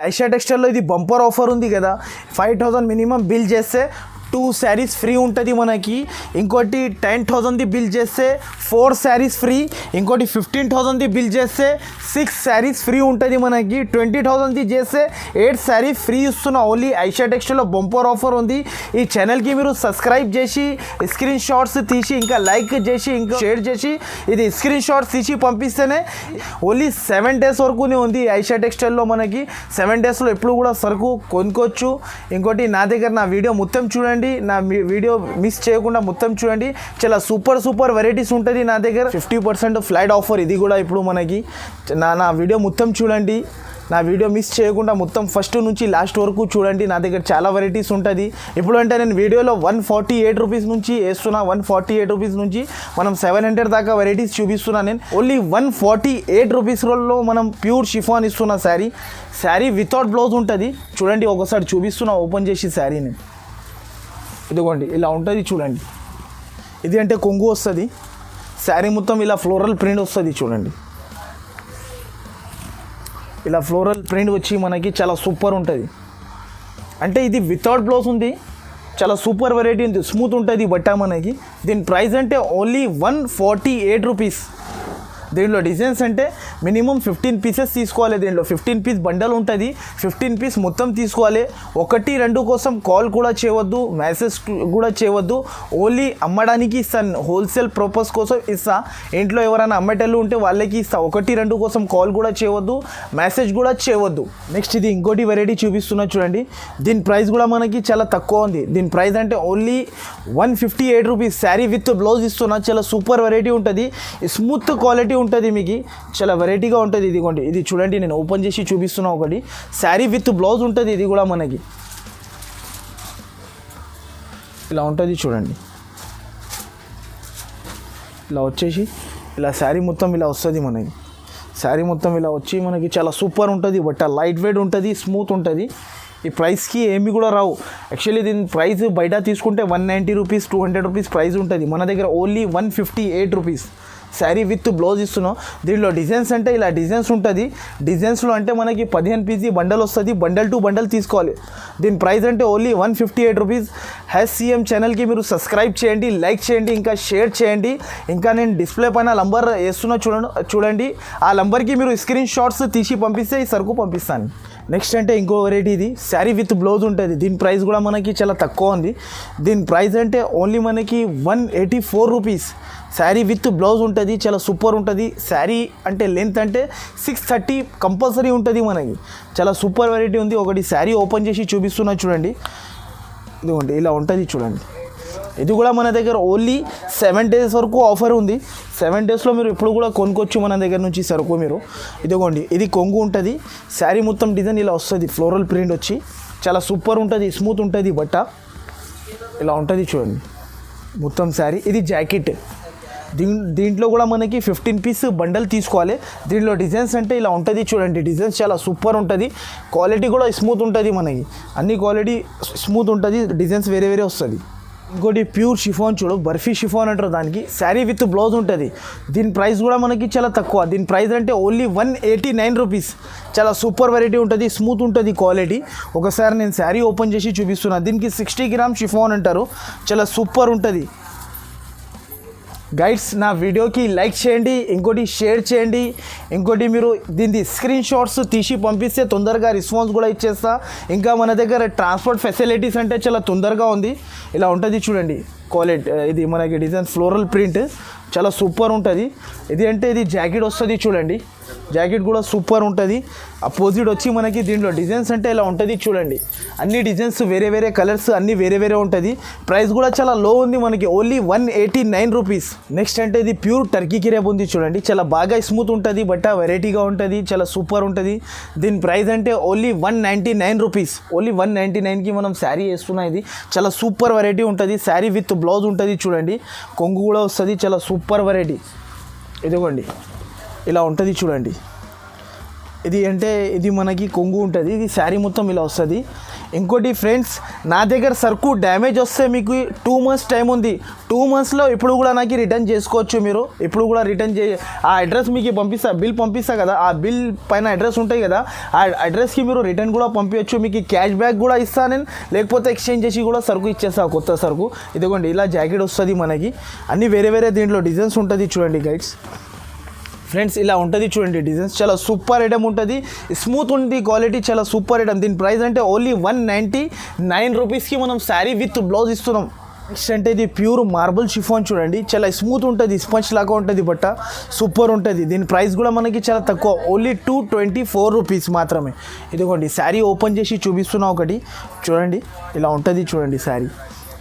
ఐషా టెక్స్టైల్లో ఇది bumper offer ఉంది కదా, 5000 మినిమం బిల్ చేస్తే 2 శారీస్ ఫ్రీ ఉంటుంది మనకి. ఇంకోటి 10,000ది బిల్ చేస్తే 4 శారీస్ ఫ్రీ. ఇంకోటి 15,000ది బిల్ చేస్తే 6 శారీస్ ఫ్రీ ఉంటుంది మనకి. 20,000ది చేస్తే 8 శారీస్ ఫ్రీ ఇస్తున్నా. ఓన్లీ ఐషా టెక్స్టైల్లో బంపర్ ఆఫర్ ఉంది. ఈ ఛానల్కి మీరు సబ్స్క్రైబ్ చేసి స్క్రీన్ షాట్స్ తీసి ఇంకా లైక్ చేసి ఇంకా షేర్ చేసి ఇది స్క్రీన్ షాట్స్ తీసి పంపిస్తేనే ఓన్లీ 7 డేస్ వరకునే ఉంది ఐషా టెక్స్టైల్లో మనకి. 7 డేస్లో ఎప్పుడు కూడా సరుకు కొనుక్కోవచ్చు. ఇంకోటి నా దగ్గర నా వీడియో మొత్తం చూడండి, నా వీడియో మిస్ చేయకుండా మొత్తం చూడండి. చాలా సూపర్ వెరైటీస్ ఉంటుంది నా దగ్గర. 50% ఫ్లాట్ ఆఫర్ ఇది కూడా ఇప్పుడు మనకి. నా వీడియో మొత్తం చూడండి, నా వీడియో మిస్ చేయకుండా మొత్తం ఫస్ట్ నుంచి లాస్ట్ వరకు చూడండి. నా దగ్గర చాలా వెరైటీస్ ఉంటుంది. ఇప్పుడు అంటే నేను వీడియోలో 148 రూపీస్ నుంచి వేస్తున్నా. 148 రూపీస్ నుంచి మనం 700 దాకా వెరైటీస్ చూపిస్తున్నా. నేను ఓన్లీ 148 రూపీస్లో మనం ప్యూర్ షిఫాన్ ఇస్తున్నా. శారీ వితౌట్ బ్లౌజ్ ఉంటుంది. చూడండి ఒకసారి చూపిస్తున్నా ఓపెన్ చేసి శారీని. ఇదిగోండి ఇలా ఉంటుంది చూడండి. ఇది అంటే కొంగు వస్తుంది. శారీ మొత్తం ఇలా ఫ్లోరల్ ప్రింట్ వస్తుంది చూడండి. ఇలా ఫ్లోరల్ ప్రింట్ వచ్చి మనకి చాలా సూపర్ ఉంటుంది. అంటే ఇది వితౌట్ బ్లౌజ్ ఉంది. చాలా సూపర్ వెరైటీ ఉంది. స్మూత్ ఉంటుంది బట్ట మనకి. దీని ప్రైస్ అంటే ఓన్లీ 148 రూపీస్. దీంట్లో డిజైన్స్ అంటే మినిమం 15 పీసెస్ తీసుకోవాలి. దీంట్లో 15 పీస్ బండల్ ఉంటుంది. 15 పీస్ మొత్తం తీసుకోవాలి. 1-2 కోసం కాల్ కూడా చేయవద్దు, మెసేజ్ కూడా చేయవద్దు. ఓన్లీ అమ్మడానికి ఇస్తాను, హోల్సేల్ పర్పస్ కోసం ఇస్తా. ఇంట్లో ఎవరైనా అమ్మేటళ్ళు ఉంటే వాళ్ళకి ఇస్తా. 1-2 కోసం కాల్ కూడా చేయవద్దు, మెసేజ్ కూడా చేయవద్దు. నెక్స్ట్ ఇది ఇంకోటి వెరైటీ చూపిస్తున్నా చూడండి. దీని ప్రైస్ కూడా మనకి చాలా తక్కువ ఉంది. దీని ప్రైస్ అంటే only 158 rupees. Sari with blouse ఇస్తున్నా. చాలా సూపర్ వెరైటీ ఉంటుంది. స్మూత్ క్వాలిటీ ఉంటుంది మీకు. చాలా వెరైటీగా ఉంటుంది. ఇదిగోండి ఇది చూడండి, నేను ఓపెన్ చేసి చూపిస్తున్నా. ఒకటి శారీ విత్ బ్లౌజ్ ఉంటుంది. ఇది కూడా మనకి ఇలా ఉంటుంది చూడండి. ఇలా వచ్చేసి ఇలా శారీ మొత్తం ఇలా వస్తుంది మనకి. శారీ మొత్తం ఇలా వచ్చి మనకి చాలా సూపర్ ఉంటుంది. బట్ లైట్ వెయిట్ ఉంటుంది, స్మూత్ ఉంటుంది. ఈ ప్రైస్కి ఏమి కూడా రావు. యాక్చువల్లీ దీని ప్రైస్ బయట తీసుకుంటే 190 రూపీస్, 200 రూపీస్ ప్రైస్ ఉంటుంది. మన దగ్గర only 158 rupees. Sari with blouse ఇస్తున్నాం. దీంట్లో డిజైన్స్ అంటే ఇలా డిజైన్స్ ఉంటుంది. డిజైన్స్లో అంటే మనకి 15 పీసీ బండల్ వస్తుంది. బండల్ టు బండల్ తీసుకోవాలి. దీని ప్రైస్ అంటే ఓన్లీ 158 రూపీస్. HCM ఛానల్కి మీరు సబ్స్క్రైబ్ చేయండి, లైక్ చేయండి, ఇంకా షేర్ చేయండి. ఇంకా నేను డిస్ప్లే పైన నంబర్ వేస్తున్నా చూడండి. ఆ నంబర్కి మీరు స్క్రీన్ షాట్స్ తీసి పంపిస్తే ఈ సరుకు పంపిస్తాను. నెక్స్ట్ అంటే ఇంకో వెరైటీ ఇది శారీ విత్ బ్లౌజ్ ఉంటుంది. దీని ప్రైస్ కూడా మనకి చాలా తక్కువ ఉంది. దీని ప్రైస్ అంటే ఓన్లీ మనకి 184 రూపీస్. శారీ విత్ బ్లౌజ్ ఉంటుంది. చాలా సూపర్ ఉంటుంది. శారీ అంటే లెంత్ అంటే 630 కంపల్సరీ ఉంటుంది మనకి. చాలా సూపర్ వెరైటీ ఉంది. ఒకటి శారీ ఓపెన్ చేసి చూపిస్తున్నా చూడండి. ఇదిగోండి ఇలా ఉంటుంది చూడండి. ఇది కూడా మన దగ్గర ఓన్లీ 7 డేస్ వరకు ఆఫర్ ఉంది. 7 డేస్లో మీరు ఎప్పుడు కూడా కొనుక్కోవచ్చు మన దగ్గర నుంచి సరుకు మీరు. ఇదిగోండి ఇది కొంగు ఉంటుంది. శారీ మొత్తం డిజైన్ ఇలా వస్తుంది. ఫ్లోరల్ ప్రింట్ వచ్చి చాలా సూపర్ ఉంటుంది, స్మూత్ ఉంటుంది. బట్ట ఇలా ఉంటుంది చూడండి మొత్తం శారీ. ఇది జాకెట్. దీంట్లో కూడా మనకి 15 పీస్ బండల్ తీసుకోవాలి. దీంట్లో డిజైన్స్ అంటే ఇలా ఉంటుంది చూడండి. డిజైన్స్ చాలా సూపర్ ఉంటుంది. క్వాలిటీ కూడా స్మూత్ ఉంటుంది మనకి. అన్ని క్వాలిటీ స్మూత్ ఉంటుంది. డిజైన్స్ వేరే వేరే వస్తుంది. ఇంకోటి ప్యూర్ షిఫాన్ చూడు, బర్ఫీ షిఫాన్ అంటారు దానికి. శారీ విత్ బ్లౌజ్ ఉంటుంది. దీని ప్రైస్ కూడా మనకి చాలా తక్కువ. దీని ప్రైస్ అంటే ఓన్లీ 189 రూపీస్. చాలా సూపర్ వెరైటీ ఉంటుంది, స్మూత్ ఉంటుంది క్వాలిటీ. ఒకసారి నేను శారీ ఓపెన్ చేసి చూపిస్తున్నా. దీనికి 60 గ్రామ్ షిఫాన్ అంటారు. చాలా సూపర్ ఉంటుంది. గైడ్స్ నా వీడియోకి లైక్ చేయండి, ఇంకోటి షేర్ చేయండి, ఇంకోటి మీరు దీన్ని స్క్రీన్ షాట్స్ తీసి పంపిస్తే తొందరగా రెస్పాన్స్ కూడా ఇచ్చేస్తా. ఇంకా మన దగ్గర ట్రాన్స్పోర్ట్ ఫెసిలిటీస్ అంటే చాలా తొందరగా ఉంది. ఇలా ఉంటుంది చూడండి క్వాలిటీ. ఇది మనకి డిజైన్ ఫ్లోరల్ ప్రింట్ చాలా సూపర్ ఉంటుంది. ఇది అంటే ఇది జాకెట్ వస్తుంది చూడండి. జాకెట్ కూడా సూపర్ ఉంటుంది. అపోజిట్ వచ్చి మనకి దీంట్లో డిజైన్స్ అంటే ఇలా ఉంటుంది చూడండి. అన్ని డిజైన్స్ వేరే వేరే కలర్స్ అన్నీ వేరే వేరే ఉంటుంది. ప్రైస్ కూడా చాలా లో ఉంది మనకి. Only 189 rupees. నెక్స్ట్ అంటే ఇది ప్యూర్ టర్కీ కిరేబ్ ఉంది చూడండి. చాలా బాగా స్మూత్ ఉంటుంది. బట్ వెరైటీగా ఉంటుంది, చాలా సూపర్ ఉంటుంది. దీని ప్రైస్ అంటే ఓన్లీ 199 రూపీస్. ఓన్లీ 199కి మనం శారీ వేస్తున్నా. ఇది చాలా సూపర్ వెరైటీ ఉంటుంది. శారీ విత్ బ్లౌజ్ ఉంటుంది చూడండి. కొంగు కూడా వస్తుంది. చాలా సూపర్ వెరైటీ. ఇదిగోండి ఇలా ఉంటుంది చూడండి. ఇది అంటే ఇది మనకి కొంగు ఉంటుంది, ఇది శారీ మొత్తం ఇలా వస్తుంది. ఇంకోటి ఫ్రెండ్స్, నా దగ్గర సరుకు డ్యామేజ్ వస్తే మీకు 2 months టైం ఉంది. 2 monthsలో ఇప్పుడు కూడా నాకు రిటర్న్ చేసుకోవచ్చు. మీరు ఇప్పుడు కూడా రిటర్న్ ఆ అడ్రస్ మీకు పంపిస్తా, బిల్ పంపిస్తా కదా, ఆ బిల్ పైన అడ్రస్ ఉంటాయి కదా, ఆ అడ్రస్కి మీరు రిటర్న్ కూడా పంపించవచ్చు. మీకు క్యాష్ బ్యాక్ కూడా ఇస్తాను నేను, లేకపోతే ఎక్స్చేంజ్ చేసి కూడా సరుకు ఇచ్చేస్తా, కొత్త సరుకు. ఇదిగోండి ఇలా జాకెట్ వస్తుంది మనకి, అన్నీ వేరే వేరే దీంట్లో డిజైన్స్ ఉంటుంది చూడండి గైడ్స్. ఫ్రెండ్స్ ఇలా ఉంటుంది చూడండి డిజైన్స్, చాలా సూపర్ ఐటమ్ ఉంటుంది, స్మూత్ ఉంది, క్వాలిటీ చాలా సూపర్ ఐటమ్. దీని ప్రైస్ అంటే ఓన్లీ 199 రూపీస్కి మనం శారీ విత్ బ్లౌజ్ ఇస్తున్నాం. నెక్స్ట్ అంటే ఇది ప్యూర్ మార్బుల్ షిఫాన్ చూడండి, చాలా స్మూత్ ఉంటుంది, స్పంచ్ లాగా ఉంటుంది, బట్ట సూపర్ ఉంటుంది. దీని ప్రైస్ కూడా మనకి చాలా తక్కువ, ఓన్లీ 224 రూపీస్ మాత్రమే. ఇదిగోండి శారీ ఓపెన్ చేసి చూపిస్తున్నా ఒకటి చూడండి, ఇలా ఉంటుంది చూడండి sari.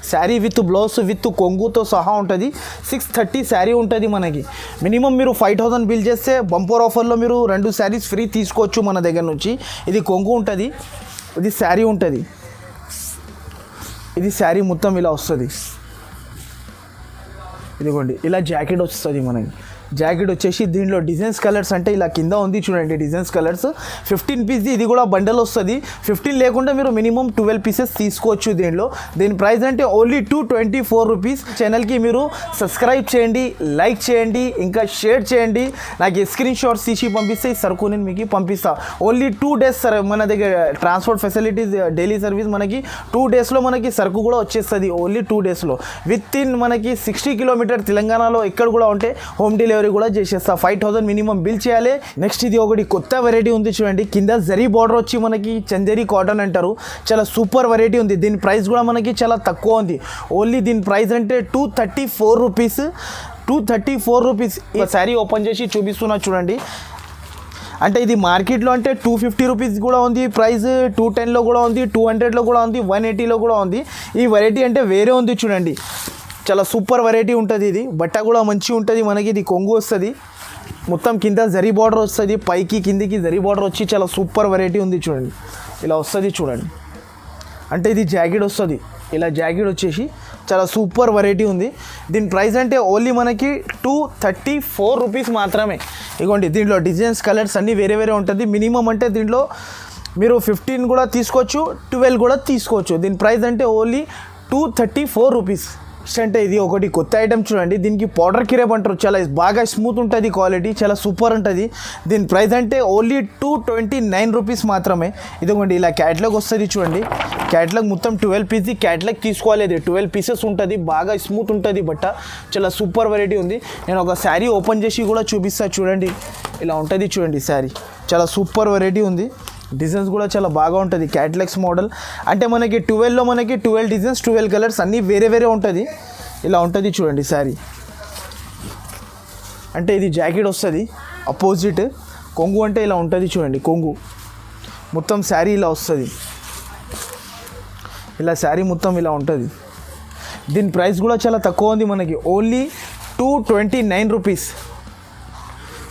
Sari with blouse with కొంగుతో సహా ఉంటుంది. 630 శారీ ఉంటుంది మనకి. మినిమం మీరు 5000 బిల్ చేస్తే బంపర్ ఆఫర్లో మీరు 2 శారీస్ ఫ్రీ తీసుకోవచ్చు మన దగ్గర నుంచి. ఇది కొంగు ఉంటుంది, ఇది శారీ ఉంటుంది, ఇది శారీ మొత్తం ఇలా వస్తుంది. ఇదిగోండి ఇలా జాకెట్ వస్తుంది మనకి. జాకెట్ వచ్చేసి దీంట్లో డిజైన్స్ కలర్స్ అంటే ఇలా కింద ఉంది చూడండి, డిజైన్స్ కలర్స్ 15 పీస్. ఇది కూడా బండల్ వస్తుంది. 15 లేకుండా మీరు మినిమం 12 పీసెస్ తీసుకోవచ్చు దీంట్లో. దీని ప్రైస్ అంటే ఓన్లీ 224 రూపీస్. ఛానల్కి మీరు సబ్స్క్రైబ్ చేయండి, లైక్ చేయండి, ఇంకా షేర్ చేయండి. నాకు స్క్రీన్ షాట్స్ తీసి పంపిస్తే ఈ సరుకు నేను మీకు పంపిస్తాను. ఓన్లీ 2 days సార్ మన దగ్గర ట్రాన్స్పోర్ట్ ఫెసిలిటీస్, డైలీ సర్వీస్ మనకి 2 daysలో మనకి సరుకు కూడా వచ్చేస్తుంది. ఓన్లీ 2 daysలో విత్ ఇన్ మనకి 60 kilometers తెలంగాణలో ఎక్కడ కూడా ఉంటే హోమ్ డెలివరీ కూడా చేసేస్తా. 5000 మినిమం బిల్ చేయాలి. నెక్స్ట్ ఇది ఒకటి కొత్త వెరైటీ ఉంది చూడండి, కింద జరీ బార్డర్ వచ్చి మనకి చందేరి కాటన్ అంటారు, చాలా సూపర్ వెరైటీ ఉంది. దీని ప్రైస్ కూడా మనకి చాలా తక్కువ ఉంది. ఓన్లీ దీని ప్రైస్ అంటే 234 రూపీస్. 234 రూపీస్. ఈ శారీ ఓపెన్ చేసి చూపిస్తున్నా చూడండి. అంటే ఇది మార్కెట్లో అంటే 250 రూపీస్ కూడా ఉంది ప్రైస్, 210లో కూడా ఉంది, 200లో కూడా ఉంది, 180లో కూడా ఉంది. ఈ వెరైటీ అంటే వేరే ఉంది చూడండి, చాలా సూపర్ వెరైటీ ఉంటుంది. ఇది బట్ట కూడా మంచిగా ఉంటుంది మనకి. ఇది కొంగు వస్తుంది, మొత్తం కింద జరీ బార్డర్ వస్తుంది, పైకి కిందికి జరీ బార్డర్ వచ్చి చాలా సూపర్ వెరైటీ ఉంది చూడండి, ఇలా వస్తుంది చూడండి. అంటే ఇది జాకెట్ వస్తుంది, ఇలా జాకెట్ వచ్చేసి చాలా సూపర్ వెరైటీ ఉంది. దీని ప్రైస్ అంటే ఓన్లీ మనకి 234 రూపీస్ మాత్రమే. ఇగోండి దీంట్లో డిజైన్స్ కలర్స్ అన్నీ వేరే వేరే ఉంటుంది. మినిమం అంటే దీంట్లో మీరు 15 కూడా తీసుకోవచ్చు, 12 కూడా తీసుకోవచ్చు. దీని ప్రైస్ అంటే ఓన్లీ 234 రూపీస్. అంటే ఇది ఒకటి కొత్త ఐటమ్ చూడండి, దీనికి పౌడర్ కిరేప్ అంటారు, చాలా బాగా స్మూత్ ఉంటుంది, క్వాలిటీ చాలా సూపర్ ఉంటుంది. దీని ప్రైస్ అంటే ఓన్లీ 229 రూపీస్ మాత్రమే. ఇదిగోండి ఇలా క్యాట్లాగ్ వస్తుంది చూడండి, క్యాట్లాగ్ మొత్తం 12 పీస్ క్యాట్లాగ్ తీసుకోవాలి. ఇది 12 పీసెస్ ఉంటుంది, బాగా స్మూత్ ఉంటుంది, బట్ట చాలా సూపర్ వెరైటీ ఉంది. నేను ఒక శారీ ఓపెన్ చేసి కూడా చూపిస్తాను చూడండి, ఇలా ఉంటుంది చూడండి శారీ, చాలా సూపర్ వెరైటీ ఉంది. డిజైన్స్ కూడా చాలా బాగా ఉంటుంది, క్యాట్లాగ్స్ మోడల్. అంటే మనకి 12లో మనకి 12 డిజైన్స్, 12 కలర్స్ అన్నీ వేరే వేరే ఉంటుంది. ఇలా ఉంటుంది చూడండి శారీ. అంటే ఇది జాకెట్ వస్తుంది అపోజిట్, కొంగు అంటే ఇలా ఉంటుంది చూడండి, కొంగు మొత్తం శారీ ఇలా వస్తుంది, ఇలా శారీ మొత్తం ఇలా ఉంటుంది. దీని ప్రైస్ కూడా చాలా తక్కువ ఉంది మనకి, ఓన్లీ 229 రూపీస్.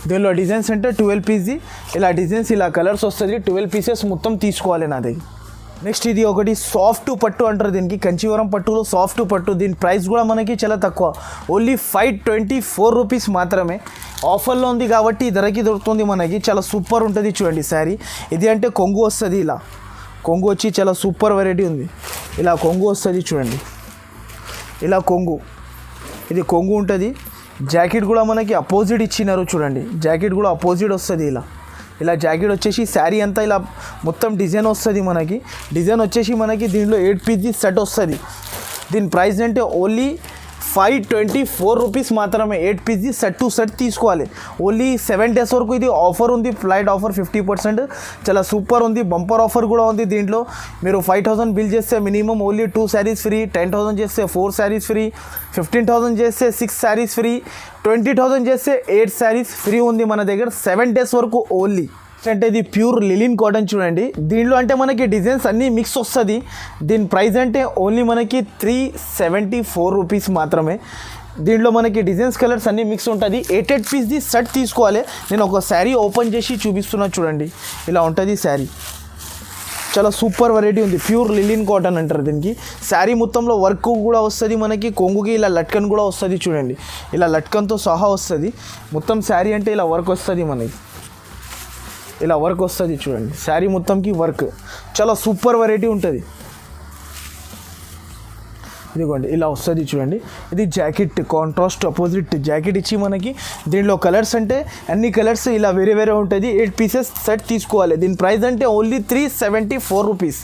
దీనిలో డిజైన్స్ అంటే 12 పీస్, ఇలా డిజైన్స్ ఇలా కలర్స్ వస్తుంది, 12 పీసెస్ మొత్తం తీసుకోవాలి నా దగ్గర. నెక్స్ట్ ఇది ఒకటి సాఫ్ట్ పట్టు అంటారు దీనికి, కంచీవరం పట్టులో సాఫ్ట్ పట్టు. దీని ప్రైస్ కూడా మనకి చాలా తక్కువ, ఓన్లీ 524 రూపీస్ మాత్రమే. ఆఫర్లో ఉంది కాబట్టి ధరకి దొరుకుతుంది మనకి, చాలా సూపర్ ఉంటుంది చూడండి శారీ. ఇది అంటే కొంగు వస్తుంది, ఇలా కొంగు వచ్చి చాలా సూపర్ వెరైటీ ఉంది. ఇలా కొంగు వస్తుంది చూడండి, ఇలా కొంగు, ఇది కొంగు ఉంటుంది. జాకెట్ కూడా మనకి అపోజిట్ ఇచ్చినారు చూడండి, జాకెట్ కూడా అపోజిట్ వస్తుంది. ఇలా జాకెట్ వచ్చేసి శారీ అంతా ఇలా మొత్తం డిజైన్ వస్తుంది మనకి. డిజైన్ వచ్చేసి మనకి దీంట్లో 8 పీస్ సెట్ వస్తుంది. దీని ప్రైస్ అంటే ఓన్లీ 524 రూపీస్ మాత్రమే. 8 పీస్ సెట్ టు సెట్ తీసుకోవాలి. ఓన్లీ 7 days వరకు ఇది ఆఫర్ ఉంది, ఫ్లైట్ ఆఫర్ 50%, చాలా సూపర్ ఉంది. బంపర్ ఆఫర్ కూడా ఉంది దీంట్లో. మీరు 5000 బిల్ చేస్తే మినిమం ఓన్లీ 2 శారీస్ ఫ్రీ, 10,000 చేస్తే 4 శారీస్ ఫ్రీ, 15,000 చేస్తే 6 శారీస్ ఫ్రీ, 20,000 చేస్తే 8 శారీస్ ఫ్రీ ఉంది మన దగ్గర 7 days వరకు ఓన్లీ. అంటే ఇది ప్యూర్ లిలిన్ కాటన్ చూడండి, దీంట్లో అంటే మనకి డిజైన్స్ అన్నీ మిక్స్ వస్తుంది. దీని ప్రైస్ అంటే ఓన్లీ మనకి 374 రూపీస్ మాత్రమే. దీంట్లో మనకి డిజైన్స్ కలర్స్ అన్నీ మిక్స్ ఉంటుంది. 8 పీస్ది సెట్ తీసుకోవాలి. నేను ఒక శారీ ఓపెన్ చేసి చూపిస్తున్నా చూడండి, ఇలా ఉంటుంది శారీ, చాలా సూపర్ వెరైటీ ఉంది. ప్యూర్ లిలిన్ కాటన్ అంటారు దీనికి. శారీ మొత్తంలో వర్క్ కూడా వస్తుంది మనకి, కొంగుకి ఇలా లట్కన్ కూడా వస్తుంది చూడండి, ఇలా లట్కన్తో సహా వస్తుంది. మొత్తం శారీ అంటే ఇలా వర్క్ వస్తుంది మనకి. ఇలా వర్క్ వస్తుంది చూడండి, శారీ మొత్తంకి వర్క్ చాలా సూపర్ వెరైటీ ఉంటుంది. ఇదిగోండి ఇలా వస్తుంది చూడండి. ఇది జాకెట్ కాంట్రాస్ట్ అపోజిట్ జాకెట్ ఇచ్చి మనకి దీంట్లో కలర్స్ అంటే అన్ని కలర్స్ ఇలా వేరే వేరే ఉంటుంది. 8 పీసెస్ సెట్ తీసుకోవాలి. దీని ప్రైస్ అంటే ఓన్లీ 374 రూపీస్.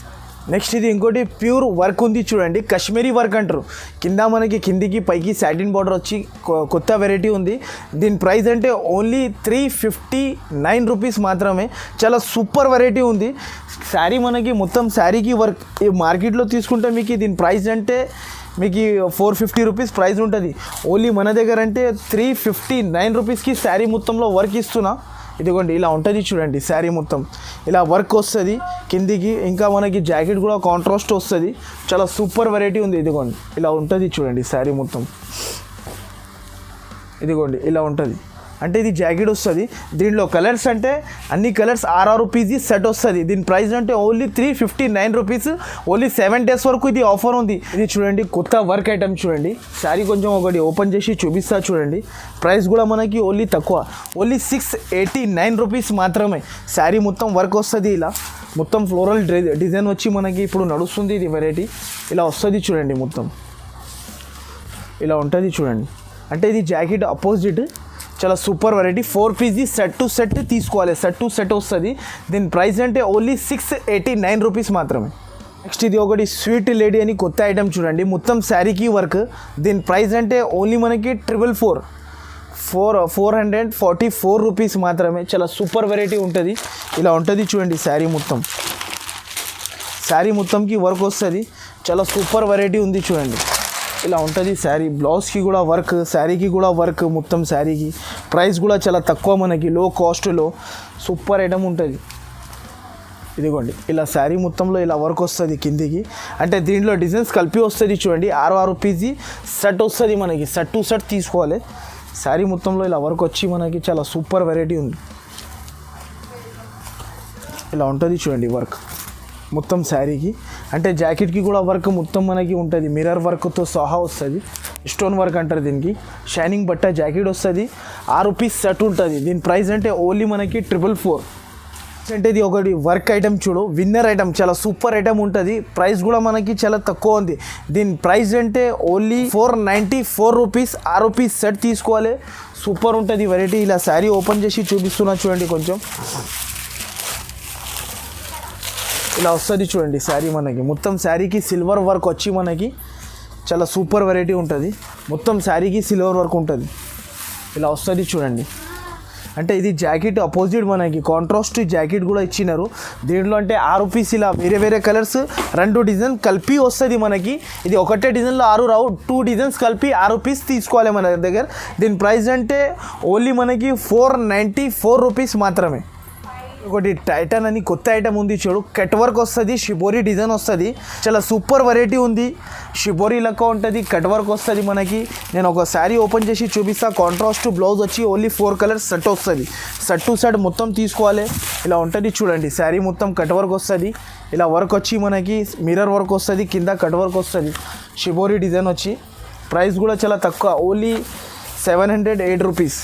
నెక్స్ట్ ఇది ఇంకోటి ప్యూర్ వర్క్ ఉంది చూడండి, కాశ్మీరీ వర్క్ అంటారు. కింద మనకి కిందికి పైకి సాటిన్ బార్డర్ వచ్చి కొత్త వెరైటీ ఉంది. దీని ప్రైస్ అంటే ఓన్లీ 359 రూపీస్ మాత్రమే. చాలా సూపర్ వెరైటీ ఉంది. శారీ మనకి మొత్తం శారీకి వర్క్. ఈ మార్కెట్లో తీసుకుంటే మీకు దీని ప్రైస్ అంటే మీకు 450 రూపీస్ ప్రైస్ ఉంటుంది. ఓన్లీ మన దగ్గర అంటే 359 రూపీస్కి శారీ మొత్తంలో వర్క్ ఇస్తున్నా. ఇదిగోండి ఇలా ఉంటుంది చూడండి, శారీ మొత్తం ఇలా వర్క్ వస్తుంది కిందికి. ఇంకా మనకి జాకెట్ కూడా కాంట్రాస్ట్ వస్తుంది. చాలా సూపర్ వెరైటీ ఉంది. ఇదిగోండి ఇలా ఉంటుంది చూడండి శారీ మొత్తం. ఇదిగోండి ఇలా ఉంటుంది. అంటే ఇది జాకెట్ వస్తుంది. దీంట్లో కలర్స్ అంటే అన్ని కలర్స్ 6 పీజీ సెట్ వస్తుంది. దీని ప్రైస్ అంటే ఓన్లీ 359 రూపీస్. ఓన్లీ 7 డేస్ వరకు ఇది ఆఫర్ ఉంది. ఇది చూడండి కొత్త వర్క్ ఐటమ్ చూడండి. శారీ కొంచెం ఒకటి ఓపెన్ చేసి చూపిస్తా చూడండి. ప్రైస్ కూడా మనకి ఓన్లీ తక్కువ, ఓన్లీ 689 రూపీస్ మాత్రమే. శారీ మొత్తం వర్క్ వస్తుంది. ఇలా మొత్తం ఫ్లోరల్ డిజైన్ వచ్చి మనకి ఇప్పుడు నడుస్తుంది. ఇది వెరైటీ ఇలా వస్తుంది చూడండి. మొత్తం ఇలా ఉంటుంది చూడండి. అంటే ఇది జాకెట్ అపోజిట్ చాలా super variety. 4 PG set to set తీసుకోవాలి. సెట్ టు సెట్ వస్తుంది. దీని ప్రైస్ అంటే ఓన్లీ 689 రూపీస్ మాత్రమే. నెక్స్ట్ ఇది ఒకటి స్వీట్ లేడీ అని కొత్త ఐటమ్ చూడండి, మొత్తం శారీకి వర్క్. దీని ప్రైస్ అంటే ఓన్లీ మనకి 444 రూపీస్ మాత్రమే. చాలా సూపర్ వెరైటీ ఉంటుంది. ఇలా ఉంటుంది చూడండి శారీ మొత్తం. శారీ మొత్తంకి వర్క్ వస్తుంది. చాలా సూపర్ వెరైటీ ఉంది చూడండి. ఇలా ఉంటుంది శారీ. బ్లౌజ్కి కూడా వర్క్, శారీకి కూడా వర్క్. మొత్తం శారీకి ప్రైస్ కూడా చాలా తక్కువ మనకి, లో కాస్ట్లో సూపర్ ఐటమ్ ఉంటుంది. ఇదిగోండి ఇలా శారీ మొత్తంలో ఇలా వర్క్ వస్తుంది కిందికి. అంటే దీంట్లో డిజైన్స్ కలిపి వస్తుంది చూడండి. 6 పీజీ సెట్ వస్తుంది మనకి. సెట్ టు సెట్ తీసుకోవాలి. శారీ మొత్తంలో ఇలా వర్క్ వచ్చి మనకి చాలా సూపర్ వెరైటీ ఉంది. ఇలా ఉంటుంది చూడండి వర్క్ మొత్తం శారీకి. అంటే జాకెట్కి కూడా వర్క్ మొత్తం మనకి ఉంటుంది. మిర్రర్ వర్క్తో సహా వస్తుంది. స్టోన్ వర్క్ అంటారు దీనికి. షైనింగ్ బట్ట జాకెట్ వస్తుంది. 6 పీస్ సెట్ ఉంటుంది. దీని ప్రైస్ అంటే ఓన్లీ మనకి 444. అంటే ఇది ఒకటి వర్క్ ఐటమ్ చూడు, విన్నర్ ఐటమ్. చాలా సూపర్ ఐటమ్ ఉంటుంది. ప్రైస్ కూడా మనకి చాలా తక్కువ ఉంది. దీని ప్రైస్ అంటే ఓన్లీ 494 రూపీస్. 6 పీస్ సెట్ తీసుకోవాలి. సూపర్ ఉంటుంది వెరైటీ. ఇలా శారీ ఓపెన్ చేసి చూపిస్తున్నా చూడండి. కొంచెం ఇలా వస్తుంది చూడండి శారీ మనకి. మొత్తం శారీకి సిల్వర్ వర్క్ వచ్చి మనకి చాలా సూపర్ వెరైటీ ఉంటుంది. మొత్తం శారీకి సిల్వర్ వర్క్ ఉంటుంది. ఇలా వస్తుంది చూడండి. అంటే ఇది జాకెట్ అపోజిట్ మనకి కాంట్రాస్ట్ జాకెట్ కూడా ఇచ్చినారు. దీంట్లో అంటే 6 పీస్ ఇలా వేరే వేరే కలర్స్ 2 డిజైన్ కలిపి వస్తుంది మనకి. ఇది ఒకటే డిజైన్లో 6 రావు, 2 డిజైన్స్ కలిపి 6 పీస్ తీసుకోవాలి మన దగ్గర. దీని ప్రైస్ అంటే ఓన్లీ మనకి 494 రూపీస్ మాత్రమే. ఒకటి టైటన్ అని కొత్త ఐటమ్ ఉంది చూడు, కట్ వర్క్ వస్తుంది, షిబోరి డిజైన్ వస్తుంది. చాలా సూపర్ వెరైటీ ఉంది. షిబోరి లెక్క ఉంటుంది, కట్ వర్క్ వస్తుంది మనకి. నేను ఒక శారీ ఓపెన్ చేసి చూపిస్తా. కాంట్రాస్ట్ బ్లౌజ్ వచ్చి ఓన్లీ 4 కలర్స్ సెట్ వస్తుంది. సెట్ టు సెట్ మొత్తం తీసుకోవాలి. ఇలా ఉంటుంది చూడండి. శారీ మొత్తం కట్ వర్క్ వస్తుంది. ఇలా వర్క్ వచ్చి మనకి మిర్రర్ వర్క్ వస్తుంది, కింద కట్ వర్క్ వస్తుంది. షిబోరి డిజైన్ వచ్చి ప్రైస్ కూడా చాలా తక్కువ, ఓన్లీ 708 రూపీస్.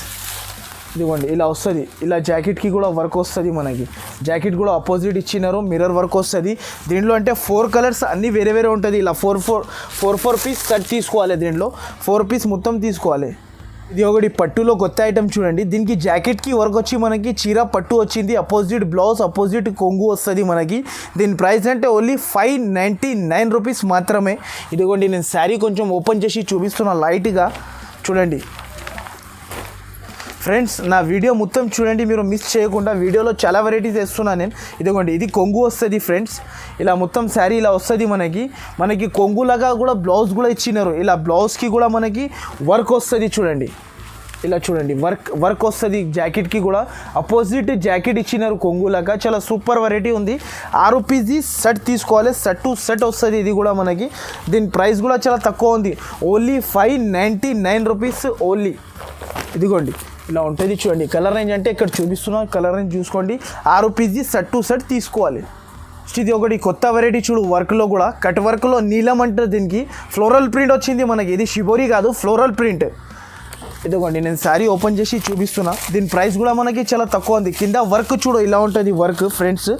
ఇదిగోండి ఇలా వస్తుంది. ఇలా జాకెట్కి కూడా వర్క్ వస్తుంది మనకి. జాకెట్ కూడా అపోజిట్ ఇచ్చినారు, మిర్రర్ వర్క్ వస్తుంది. దీంట్లో అంటే 4 కలర్స్ అన్నీ వేరే వేరే ఉంటుంది. ఇలా 4 పీస్ సెట్ తీసుకోవాలి. దీంట్లో 4 పీస్ మొత్తం తీసుకోవాలి. ఇది ఒకటి పట్టులో కొత్త ఐటమ్ చూడండి. దీనికి జాకెట్కి వర్క్ వచ్చి మనకి చీర పట్టు వచ్చింది. అపోజిట్ బ్లౌజ్, అపోజిట్ కొంగు వస్తుంది మనకి. దీని ప్రైస్ అంటే ఓన్లీ 599 రూపీస్ మాత్రమే. ఇదిగోండి నేను శారీ కొంచెం ఓపెన్ చేసి చూపిస్తున్నా లైట్గా చూడండి. ఫ్రెండ్స్ నా వీడియో మొత్తం చూడండి, మీరు మిస్ చేయకుండా. వీడియోలో చాలా వెరైటీస్ వేస్తున్నాను నేను. ఇదిగోండి ఇది కొంగు వస్తుంది ఫ్రెండ్స్. ఇలా మొత్తం శారీ ఇలా వస్తుంది మనకి కొంగులాగా కూడా బ్లౌజ్ కూడా ఇచ్చినారు. ఇలా బ్లౌజ్కి కూడా మనకి వర్క్ వస్తుంది చూడండి. ఇలా చూడండి వర్క్ వస్తుంది జాకెట్కి కూడా. అపోజిట్ జాకెట్ ఇచ్చినారు కొంగులాగా. చాలా సూపర్ వెరైటీ ఉంది. 6 పీజీ సెట్ తీసుకోవాలి. సెట్ టు సెట్ వస్తుంది ఇది కూడా మనకి. దీని ప్రైస్ కూడా చాలా తక్కువ ఉంది, ఓన్లీ 599 రూపీస్ ఓన్లీ. ఇదిగోండి ఇలా ఉంటుంది చూడండి. కలర్ రేంజ్ అంటే ఇక్కడ చూపిస్తున్నా, కలర్ రేంజ్ చూసుకోండి. 6 పీజీ సెట్ టు సెట్ తీసుకోవాలి. ఇది ఒకటి కొత్త వెరైటీ చూడు, వర్క్లో కూడా కట్ వర్క్లో నీలం అంటారు దీనికి. ఫ్లోరల్ ప్రింట్ వచ్చింది మనకి. ఇది షిబోరి కాదు, ఫ్లోరల్ ప్రింట్. ఇదిగోండి నేను శారీ ఓపెన్ చేసి చూపిస్తున్నా. దీని ప్రైస్ కూడా మనకి చాలా తక్కువ ఉంది. కింద వర్క్ చూడు ఇలా ఉంటుంది వర్క్ ఫ్రెండ్స్,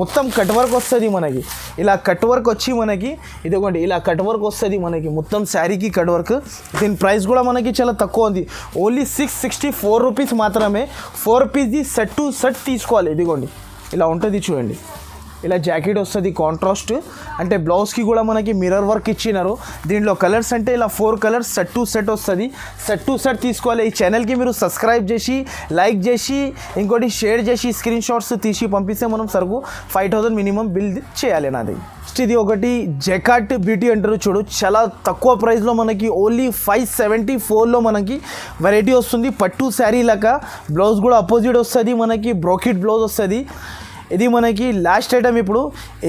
మొత్తం కట్ వర్క్ వస్తుంది మనకి. ఇలా కట్ వర్క్ వచ్చి మనకి ఇదిగోండి ఇలా కట్ వర్క్ వస్తుంది మనకి, మొత్తం శారీకి కట్ వర్క్. దీని ప్రైస్ కూడా మనకి చాలా తక్కువ ఉంది, ఓన్లీ 664 రూపీస్ మాత్రమే. 4 పీస్ది సెట్ టు సెట్ తీసుకోవాలి. ఇదిగోండి ఇలా ఉంటుంది చూడండి. ఇలా జాకెట్ వస్తుంది కాంట్రాస్ట్, అంటే బ్లౌజ్కి కూడా మనకి మిర్రర్ వర్క్ ఇచ్చినారు. దీంట్లో కలర్స్ అంటే ఇలా 4 కలర్స్ సెట్ టు సెట్ వస్తుంది. సెట్ టు సెట్ తీసుకోవాలి. ఈ ఛానల్కి మీరు సబ్స్క్రైబ్ చేసి లైక్ చేసి ఇంకోటి షేర్ చేసి స్క్రీన్ షాట్స్ తీసి పంపిస్తే మనం సరుకు 5000 మినిమం బిల్ చేయాలి నాది. ఇది ఒకటి జకాట్ బ్యూటీ అంటారు చూడు, చాలా తక్కువ ప్రైస్లో మనకి ఓన్లీ 574లో మనకి వెరైటీ వస్తుంది. పట్టు శారీ లాగా బ్లౌజ్ కూడా అపోజిట్ వస్తుంది మనకి, బ్రోకెట్ బ్లౌజ్ వస్తుంది. ఇది మనకి లాస్ట్ ఐటమ్. ఇప్పుడు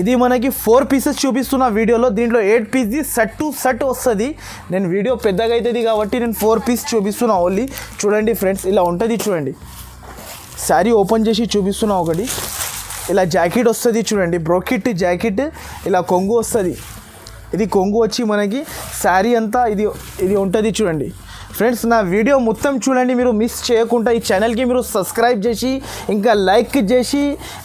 ఇది మనకి 4 పీసెస్ చూపిస్తున్న వీడియోలో, దీంట్లో 8 పీస్ది సెట్ టు సెట్ వస్తుంది. నేను వీడియో పెద్దగా అవుతుంది కాబట్టి నేను 4 పీస్ చూపిస్తున్నా ఓన్లీ. చూడండి ఫ్రెండ్స్ ఇలా ఉంటుంది చూడండి. శారీ ఓపెన్ చేసి చూపిస్తున్నా ఒకటి. ఇలా జాకెట్ వస్తుంది చూడండి, బ్రోకెట్ జాకెట్. ఇలా కొంగు వస్తుంది. ఇది కొంగు వచ్చి మనకి శారీ అంతా ఇది ఉంటుంది చూడండి. ఫ్రెండ్స్ నా వీడియో మొత్తం చూడండి, మీరు మిస్ చేయకుండా. ఈ ఛానల్కి మీరు సబ్స్క్రైబ్ చేసి ఇంకా లైక్ చేసి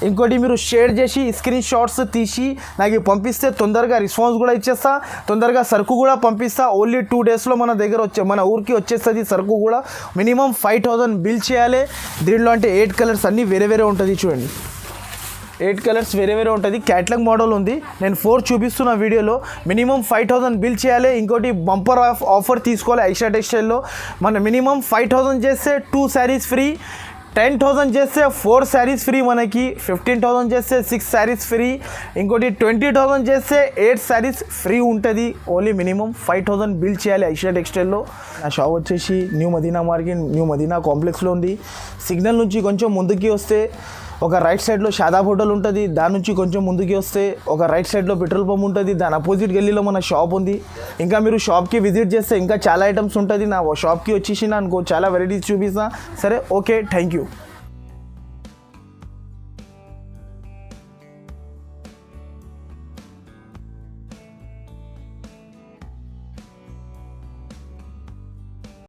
ఇంకోటి మీరు షేర్ చేసి స్క్రీన్ షాట్స్ తీసి నాకు పంపిస్తే తొందరగా రెస్పాన్స్ కూడా ఇచ్చేస్తా, తొందరగా సరుకు కూడా పంపిస్తా. ఓన్లీ 2 డేస్లో మన దగ్గర మన ఊరికి వచ్చేస్తుంది సరుకు కూడా. మినిమం 5000 బిల్ చేయాలి. దీంట్లో అంటే 8 కలర్స్ అన్నీ వేరే వేరే ఉంటుంది చూడండి. 8 కలర్స్ వేరే వేరే ఉంటుంది. క్యాటలాగ్ మోడల్ ఉంది. నేను 4 చూపిస్తున్న వీడియోలో. మినిమం 5000 బిల్ చేయాలి. ఇంకోటి బంపర్ ఆఫర్ తీసుకోవాలి ఐషా టెక్స్టైల్లో. మన మినిమం 5000 చేస్తే 2 శారీస్ ఫ్రీ, 10,000 చేస్తే 4 శారీస్ ఫ్రీ మనకి, 15,000 చేస్తే 6 శారీస్ ఫ్రీ, ఇంకోటి 20,000 చేస్తే 8 శారీస్ ఫ్రీ ఉంటుంది. ఓన్లీ మినిమం 5000 బిల్ చేయాలి ఐషా టెక్స్టైల్లో. నా షాప్ వచ్చేసి new Madina market, new Madina కాంప్లెక్స్లో ఉంది. సిగ్నల్ నుంచి కొంచెం ముందుకి వస్తే ఒక రైట్ సైడ్లో షాదాబ్ హోటల్ ఉంటుంది. దాని నుంచి కొంచెం ముందుకి వస్తే ఒక రైట్ సైడ్లో పెట్రోల్ పంప్ ఉంటుంది. దాని అపోజిట్ గల్లీలో మన షాప్ ఉంది. ఇంకా మీరు షాప్కి విజిట్ చేస్తే ఇంకా చాలా ఐటమ్స్ ఉంటుంది. నా షాప్కి వచ్చేసి నాకు చాలా వెరైటీస్ చూపిస్తా. సరే ఓకే, థ్యాంక్ యూ.